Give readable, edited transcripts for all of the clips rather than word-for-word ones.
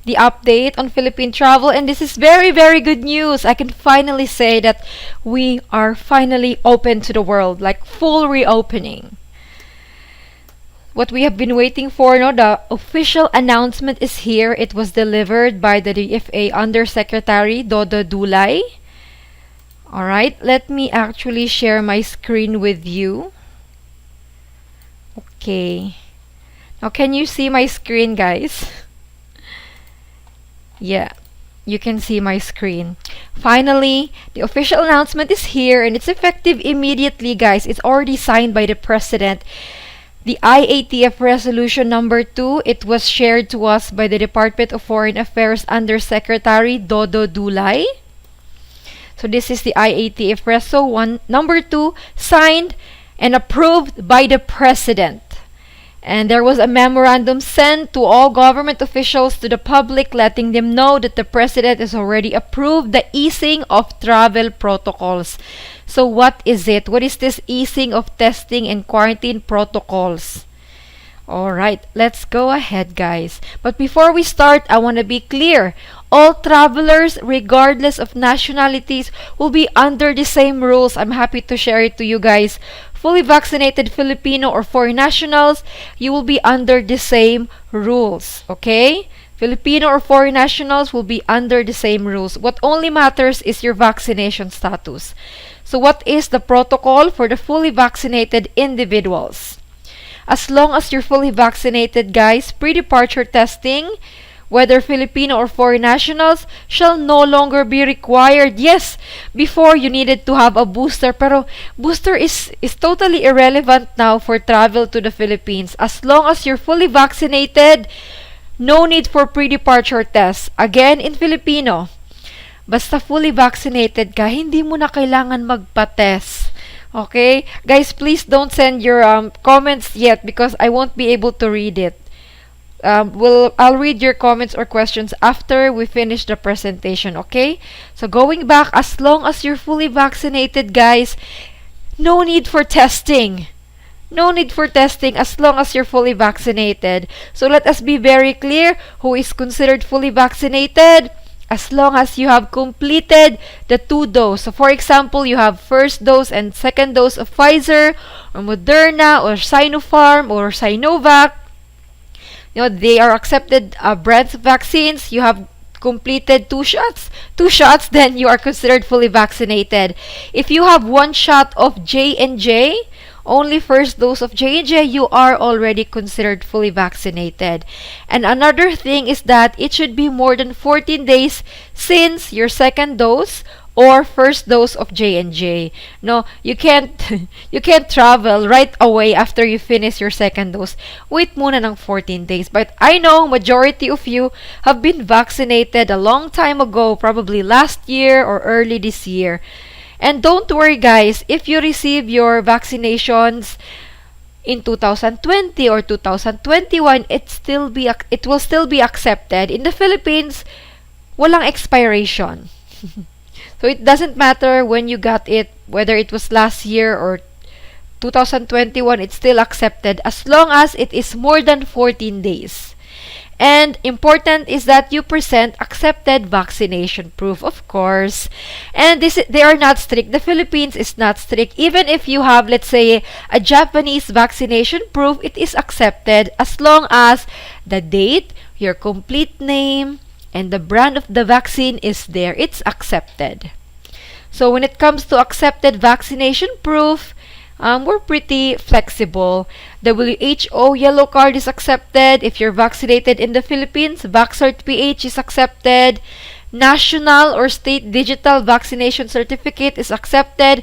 The update on Philippine travel, and this is very, very good news. I can finally say that we are finally open to the world, like full reopening. What we have been waiting for, no, the official announcement is here. It was delivered by the DFA Undersecretary Dodo Dulay. Alright, let me actually share my screen with you. Okay. Now, can you see my screen, guys? Yeah, you can see my screen. Finally, the official announcement is here and it's effective immediately, guys. It's already signed by the President. The IATF Resolution number 2, it was shared to us by the Department of Foreign Affairs Undersecretary Dodo Dulay. So this is the IATF Reso number 2, signed and approved by the President. And there was a memorandum sent to all government officials, to the public, letting them know that the President has already approved the easing of travel protocols. So what is it? What is this easing of testing and quarantine protocols? Alright, let's go ahead, guys. But before we start, I want to be clear. All travelers, regardless of nationalities, will be under the same rules. I'm happy to share it to you guys. Fully vaccinated Filipino or foreign nationals, you will be under the same rules, okay? Filipino or foreign nationals will be under the same rules. What only matters is your vaccination status. So what is the protocol for the fully vaccinated individuals? As long as you're fully vaccinated, guys, pre-departure testing, whether Filipino or foreign nationals, shall no longer be required. Yes, before you needed to have a booster, pero booster is totally irrelevant now for travel to the Philippines. As long as you're fully vaccinated, no need for pre-departure tests. Again, in Filipino, basta fully vaccinated ka, hindi mo na kailangan magpa-test. Okay? Guys, please don't send your comments yet because I won't be able to read it. I'll read your comments or questions after we finish the presentation, okay? So going back, as long as you're fully vaccinated, guys, no need for testing. No need for testing as long as you're fully vaccinated. So let us be very clear who is considered fully vaccinated. As long as you have completed the 2 doses. So for example, you have first dose and second dose of Pfizer or Moderna or Sinopharm or Sinovac. You know, they are accepted brands of vaccines. You have completed 2 shots, then you are considered fully vaccinated. If you have 1 shot of J&J, only first dose of J&J, you are already considered fully vaccinated. And another thing is that it should be more than 14 days since your second dose or first dose of J&J. No, you can't travel right away after you finish your second dose. Wait muna ng 14 days. But I know majority of you have been vaccinated a long time ago, probably last year or early this year. And don't worry, guys, if you receive your vaccinations in 2020 or 2021, it will still be accepted. In the Philippines, walang expiration. So it doesn't matter when you got it, whether it was last year or 2021, it's still accepted as long as it is more than 14 days. And important is that you present accepted vaccination proof, of course. And they are not strict. The Philippines is not strict. Even if you have, let's say, a Japanese vaccination proof, it is accepted as long as the date, your complete name, and the brand of the vaccine is there. It's accepted. So when it comes to accepted vaccination proof, we're pretty flexible. WHO yellow card is accepted. If you're vaccinated in the Philippines, VaxCert PH is accepted. National or state digital vaccination certificate is accepted.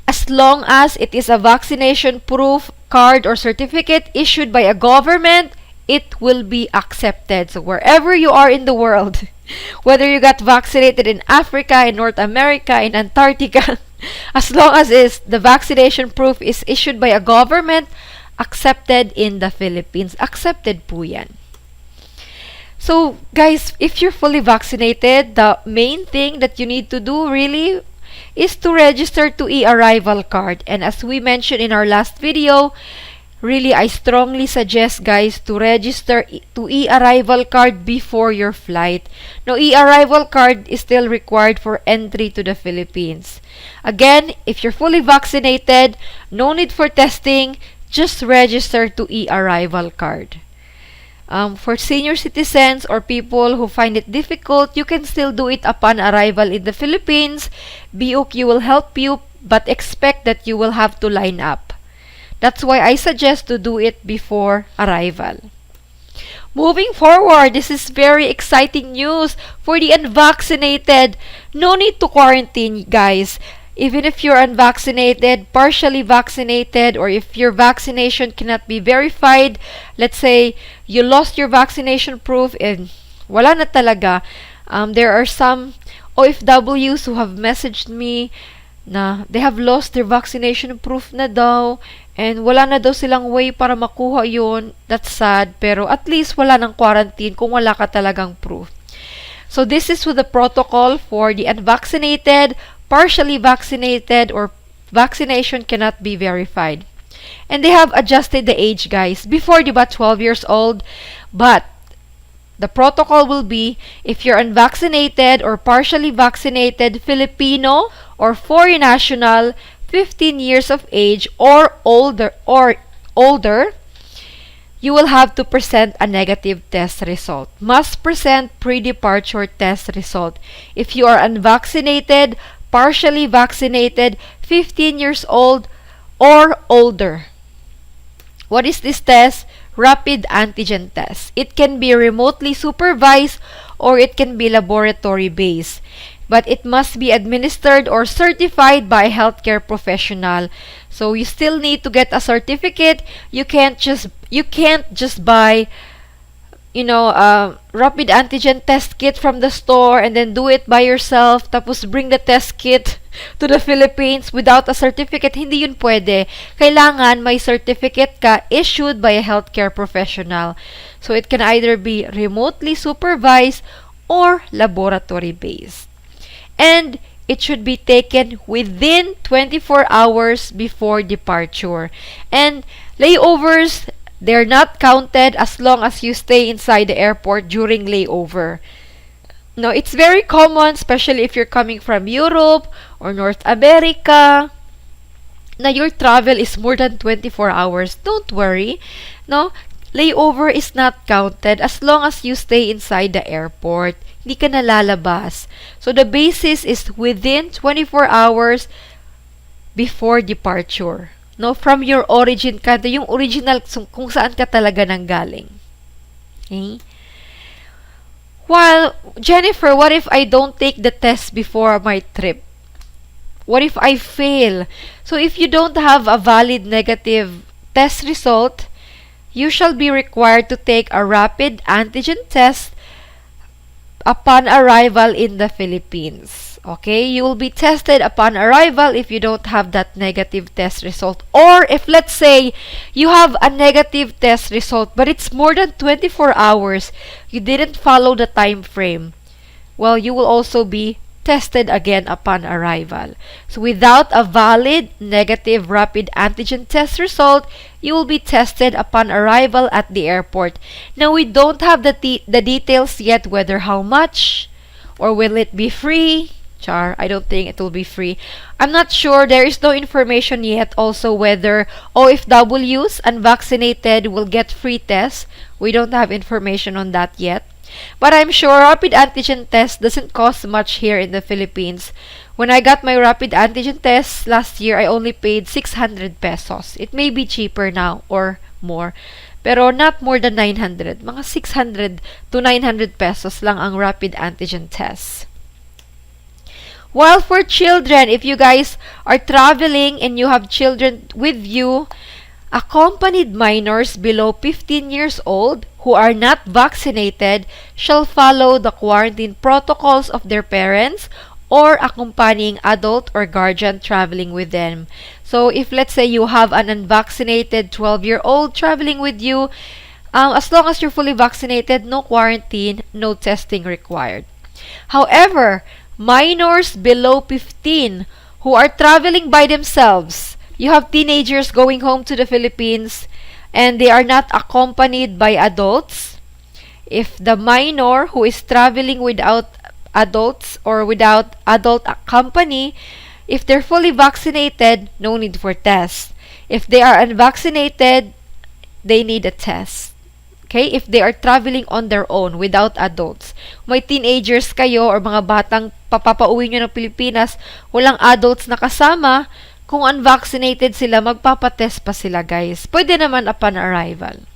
As long as it is a vaccination proof card or certificate issued by a government, it will be accepted. So wherever you are in the world, whether you got vaccinated in Africa, in North America, in Antarctica, as long as the vaccination proof is issued by a government, accepted in the Philippines. Accepted po yan. So, guys, if you're fully vaccinated, the main thing that you need to do really is to register to e-arrival card. And as we mentioned in our last video, really, I strongly suggest, guys, to register to e-arrival card before your flight. Now, e-arrival card is still required for entry to the Philippines. Again, if you're fully vaccinated, no need for testing, just register to e-arrival card. For senior citizens or people who find it difficult, you can still do it upon arrival in the Philippines. BOQ will help you, but expect that you will have to line up. That's why I suggest to do it before arrival. Moving forward, this is very exciting news for the unvaccinated. No need to quarantine, guys. Even if you're unvaccinated, partially vaccinated, or if your vaccination cannot be verified, let's say you lost your vaccination proof and wala na talaga. There are some OFWs who have messaged me na they have lost their vaccination proof na daw and wala na daw silang way para makuha yun. That's sad, pero at least wala ng quarantine kung wala ka talagang proof. So this is with the protocol for the unvaccinated, partially vaccinated, or vaccination cannot be verified. And they have adjusted the age, guys. Before, diba, 12 years old, but the protocol will be if you're unvaccinated or partially vaccinated Filipino or foreign national, 15 years of age or older, you will have to present a negative test result. Must present pre-departure test result. If you are unvaccinated, partially vaccinated, 15 years old or older. What is this test? Rapid antigen test. It can be remotely supervised or it can be laboratory based. But it must be administered or certified by a healthcare professional. So you still need to get a certificate. You can't just buy rapid antigen test kit from the store and then do it by yourself, tapos bring the test kit to the Philippines without a certificate. Hindi yun pwede. Kailangan may certificate ka issued by a healthcare professional. So it can either be remotely supervised or laboratory based. And it should be taken within 24 hours before departure. And layovers, they're not counted as long as you stay inside the airport during layover. Now, it's very common, especially if you're coming from Europe or North America, na your travel is more than 24 hours. Don't worry. No, layover is not counted as long as you stay inside the airport. Hindi ka nalalabas. So, the basis is within 24 hours before departure. No, from your origin country, yung original kung saan ka talaga nanggaling. Okay? While, Jennifer, what if I don't take the test before my trip? What if I fail? So, if you don't have a valid negative test result, you shall be required to take a rapid antigen test upon arrival in the Philippines. Okay, you will be tested upon arrival if you don't have that negative test result. Or if, let's say, you have a negative test result, but it's more than 24 hours, you didn't follow the time frame, well, you will also be tested again upon arrival. So without a valid negative rapid antigen test result, you will be tested upon arrival at the airport. Now, we don't have the details yet whether how much or will it be free. I don't think it will be free. I'm not sure. There is no information yet also whether OFWs, unvaccinated, will get free tests. We don't have information on that yet. But I'm sure rapid antigen test doesn't cost much here in the Philippines. When I got my rapid antigen test last year, I only paid 600 pesos. It may be cheaper now or more. Pero not more than 900. Mga 600 to 900 pesos lang ang rapid antigen test. While for children, if you guys are traveling and you have children with you, accompanied minors below 15 years old who are not vaccinated shall follow the quarantine protocols of their parents or accompanying adult or guardian traveling with them. So if, let's say, you have an unvaccinated 12-year-old traveling with you, as long as you're fully vaccinated, no quarantine, no testing required. However, minors below 15 who are traveling by themselves. You have teenagers going home to the Philippines and they are not accompanied by adults. If the minor who is traveling without adults or without adult company, if they're fully vaccinated, no need for test. If they are unvaccinated, they need a test. Okay? If they are traveling on their own without adults. May teenagers kayo or mga batang papapauwi nyo ng Pilipinas, walang adults na kasama, kung unvaccinated sila, magpapatest pa sila, guys. Pwede naman upon arrival.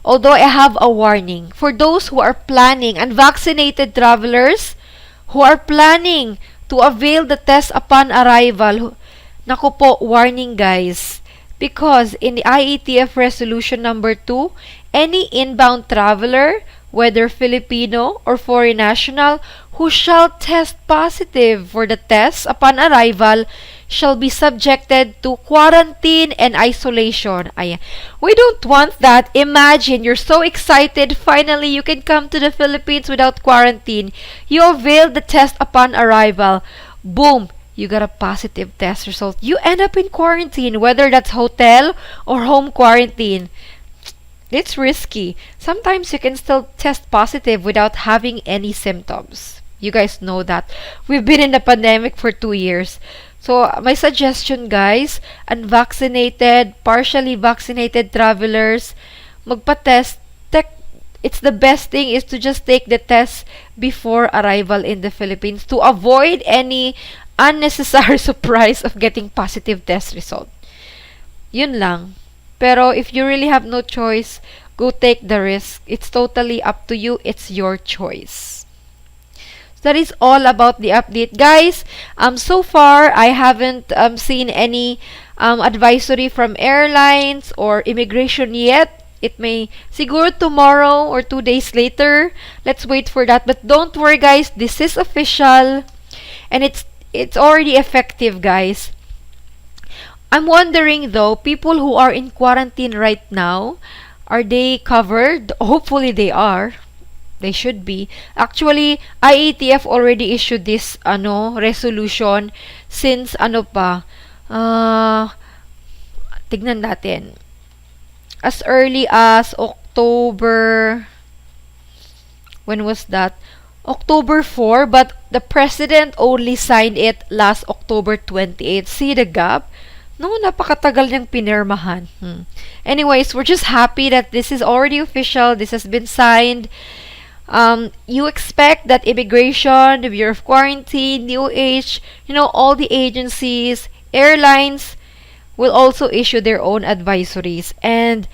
Although I have a warning, for those who are planning, unvaccinated travelers who are planning to avail the test upon arrival, naku po, warning guys. Because in the IATF Resolution Number 2, any inbound traveler, whether Filipino or foreign national, who shall test positive for the test upon arrival shall be subjected to quarantine and isolation. Ayan. We don't want that. Imagine, you're so excited. Finally, you can come to the Philippines without quarantine. You avail the test upon arrival. Boom! You got a positive test result. You end up in quarantine, whether that's hotel or home quarantine. It's risky. Sometimes you can still test positive without having any symptoms. You guys know that. We've been in the pandemic for 2 years. So, my suggestion guys, unvaccinated, partially vaccinated travelers, magpa-test. It's the best thing is to just take the test before arrival in the Philippines to avoid any unnecessary surprise of getting positive test result. Yun lang. Pero if you really have no choice, go take the risk. It's totally up to you. It's your choice. So that is all about the update, guys. So far, I haven't seen any advisory from airlines or immigration yet. It may siguro tomorrow or 2 days later. Let's wait for that. But don't worry, guys. This is official, and it's already effective, guys. I'm wondering though, people who are in quarantine right now, are they covered? Hopefully they are. They should be. Actually, IATF already issued this resolution since tignan natin. As early as October, when was that? October 4, but the president only signed it last October 28. See the gap? No, napakatagal niyang pinirmahan. Anyways, we're just happy that this is already official. This has been signed. You expect that immigration, the Bureau of Quarantine, DOH, all the agencies, airlines will also issue their own advisories. And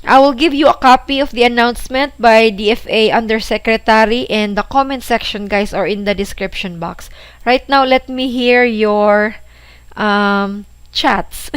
I will give you a copy of the announcement by DFA Undersecretary, and the comment section, guys, are in the description box. Right now, let me hear your chats.